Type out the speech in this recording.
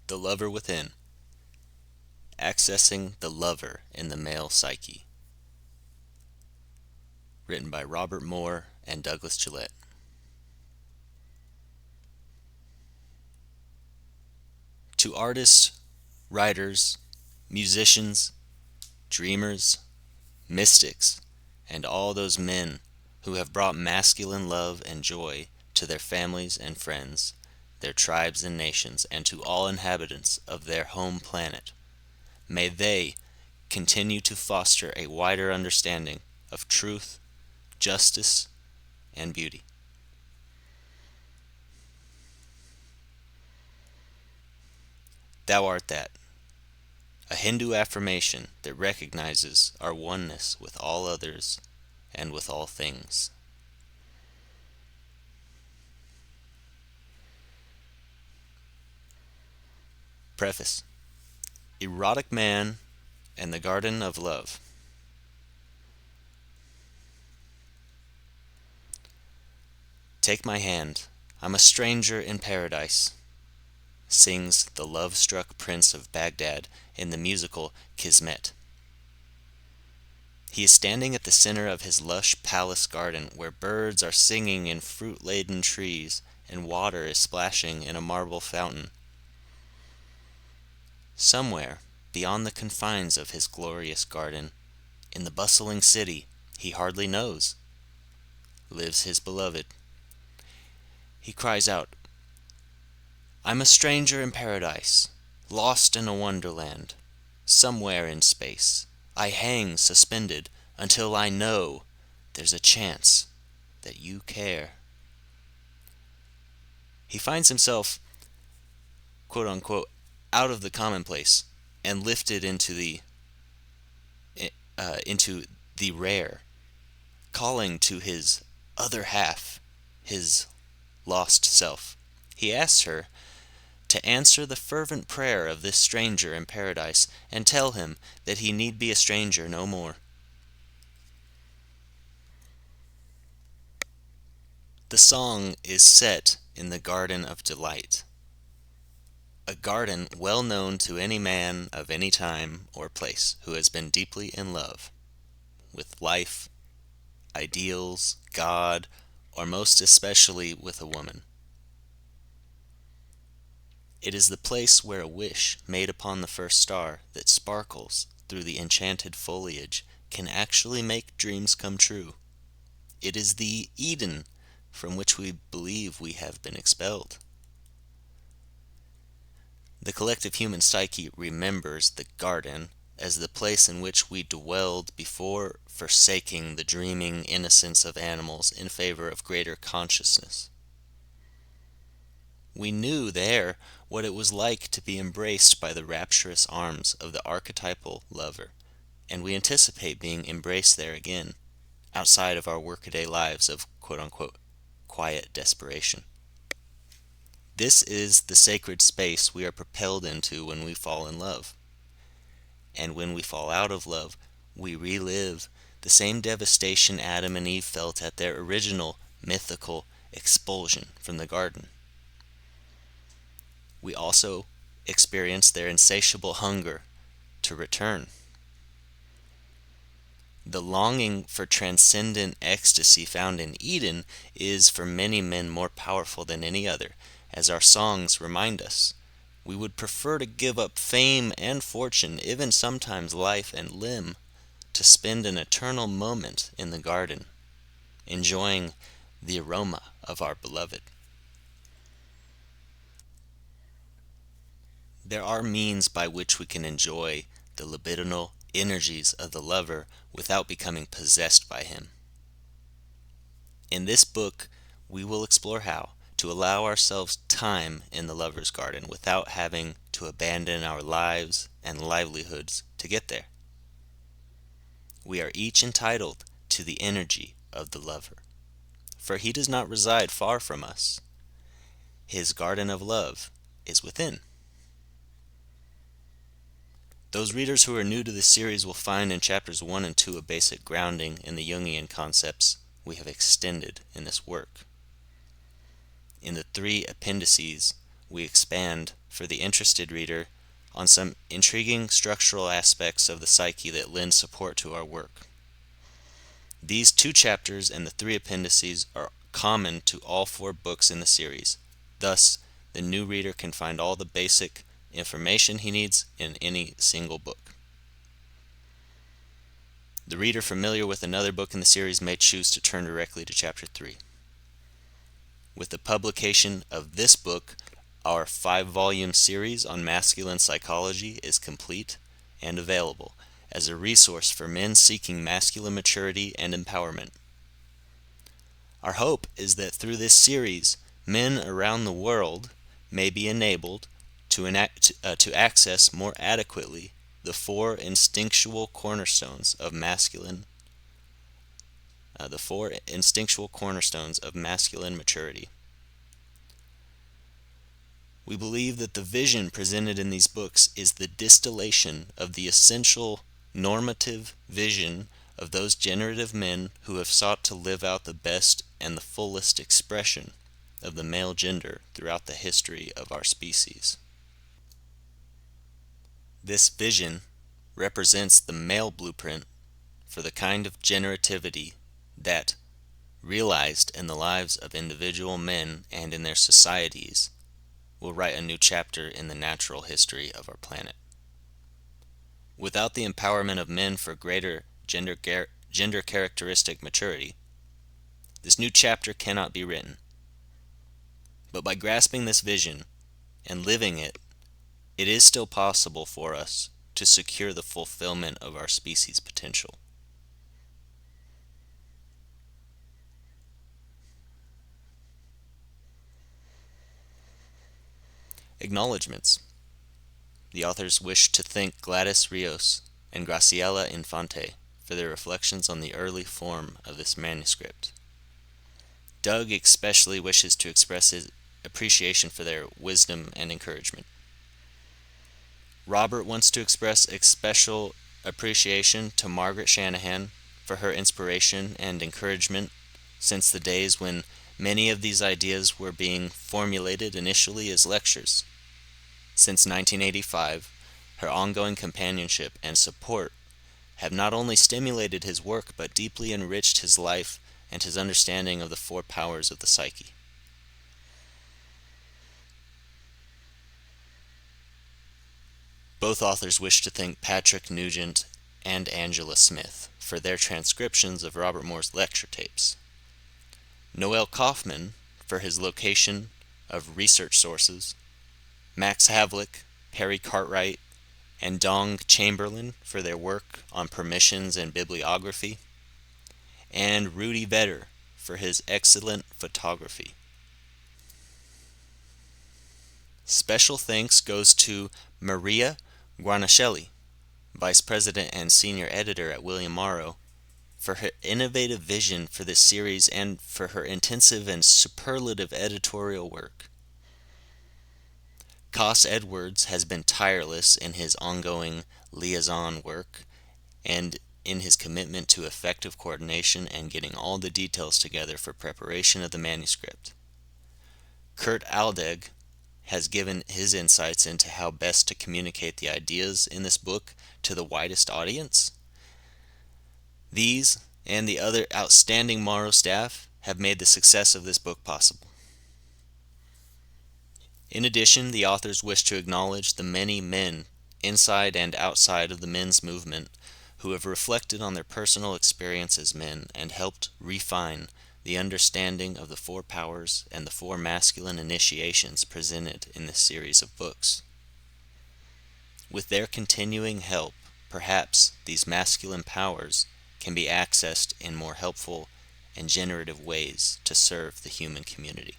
The Lover Within. Accessing the Lover in the Male Psyche. Written by Robert Moore and Douglas Gillette. To artists, writers, musicians, dreamers, mystics, and all those men who have brought masculine love and joy to their families and friends, their tribes and nations, and to all inhabitants of their home planet, may they continue to foster a wider understanding of truth, justice, and beauty. Thou art that, a Hindu affirmation that recognizes our oneness with all others and with all things. Preface. Erotic Man and the Garden of Love. Take my hand, I'm a stranger in paradise, sings the love-struck prince of Baghdad in the musical Kismet. He is standing at the center of his lush palace garden where birds are singing in fruit-laden trees and water is splashing in a marble fountain. Somewhere, beyond the confines of his glorious garden, in the bustling city he hardly knows, lives his beloved. He cries out, I'm a stranger in paradise, lost in a wonderland. Somewhere in space, I hang suspended until I know there's a chance that you care. He finds himself, quote unquote, out of the commonplace and lifted into the rare, calling to his other half, his lost self. He asks her to answer the fervent prayer of this stranger in paradise and tell him that he need be a stranger no more. The song is set in the Garden of Delight, a garden well known to any man of any time or place who has been deeply in love with life, ideals, God, or most especially with a woman. It is the place where a wish made upon the first star that sparkles through the enchanted foliage can actually make dreams come true. It is the Eden from which we believe we have been expelled. The collective human psyche remembers the garden as the place in which we dwelled before forsaking the dreaming innocence of animals in favor of greater consciousness. We knew there what it was like to be embraced by the rapturous arms of the archetypal lover, and we anticipate being embraced there again, outside of our workaday lives of quote-unquote quiet desperation. This is the sacred space we are propelled into when we fall in love. And when we fall out of love, we relive the same devastation Adam and Eve felt at their original mythical expulsion from the garden. We also experience their insatiable hunger to return. The longing for transcendent ecstasy found in Eden is for many men more powerful than any other, as our songs remind us. We would prefer to give up fame and fortune, even sometimes life and limb, to spend an eternal moment in the garden, enjoying the aroma of our beloved. There are means by which we can enjoy the libidinal energies of the lover without becoming possessed by him. In this book, we will explore how to allow ourselves time in the lover's garden without having to abandon our lives and livelihoods to get there. We are each entitled to the energy of the lover, for he does not reside far from us. His garden of love is within. Those readers who are new to this series will find in chapters 1 and 2 a basic grounding in the Jungian concepts we have extended in this work. In the 3 appendices, we expand, for the interested reader, on some intriguing structural aspects of the psyche that lend support to our work. These 2 chapters and the 3 appendices are common to all 4 books in the series. Thus, the new reader can find all the basic information he needs in any single book. The reader familiar with another book in the series may choose to turn directly to chapter 3. With the publication of this book, our 5-volume series on masculine psychology is complete and available as a resource for men seeking masculine maturity and empowerment. Our hope is that through this series, men around the world may be enabled to access more adequately the 4 instinctual cornerstones of masculine maturity. We believe that the vision presented in these books is the distillation of the essential normative vision of those generative men who have sought to live out the best and the fullest expression of the male gender throughout the history of our species. This vision represents the male blueprint for the kind of generativity that, realized in the lives of individual men and in their societies, will write a new chapter in the natural history of our planet. Without the empowerment of men for greater gender characteristic maturity, this new chapter cannot be written. But by grasping this vision and living it, it is still possible for us to secure the fulfillment of our species' potential. Acknowledgements. The authors wish to thank Gladys Rios and Graciela Infante for their reflections on the early form of this manuscript. Doug especially wishes to express his appreciation for their wisdom and encouragement. Robert wants to express a special appreciation to Margaret Shanahan for her inspiration and encouragement since the days when many of these ideas were being formulated initially as lectures. Since 1985, her ongoing companionship and support have not only stimulated his work but deeply enriched his life and his understanding of the 4 powers of the psyche. Both authors wish to thank Patrick Nugent and Angela Smith for their transcriptions of Robert Moore's lecture tapes. Noel Kaufman for his location of research sources, Max Havlick, Perry Cartwright, and Dong Chamberlain for their work on permissions and bibliography, and Rudy Vedder for his excellent photography. Special thanks goes to Maria Guarnaschelli, Vice President and Senior Editor at William Morrow, for her innovative vision for this series and for her intensive and superlative editorial work. Koss Edwards has been tireless in his ongoing liaison work and in his commitment to effective coordination and getting all the details together for preparation of the manuscript. Kurt Aldeg has given his insights into how best to communicate the ideas in this book to the widest audience. These and the other outstanding Morrow staff have made the success of this book possible. In addition, the authors wish to acknowledge the many men inside and outside of the men's movement who have reflected on their personal experience as men and helped refine the understanding of the 4 powers and the 4 masculine initiations presented in this series of books. With their continuing help, perhaps these masculine powers can be accessed in more helpful and generative ways to serve the human community.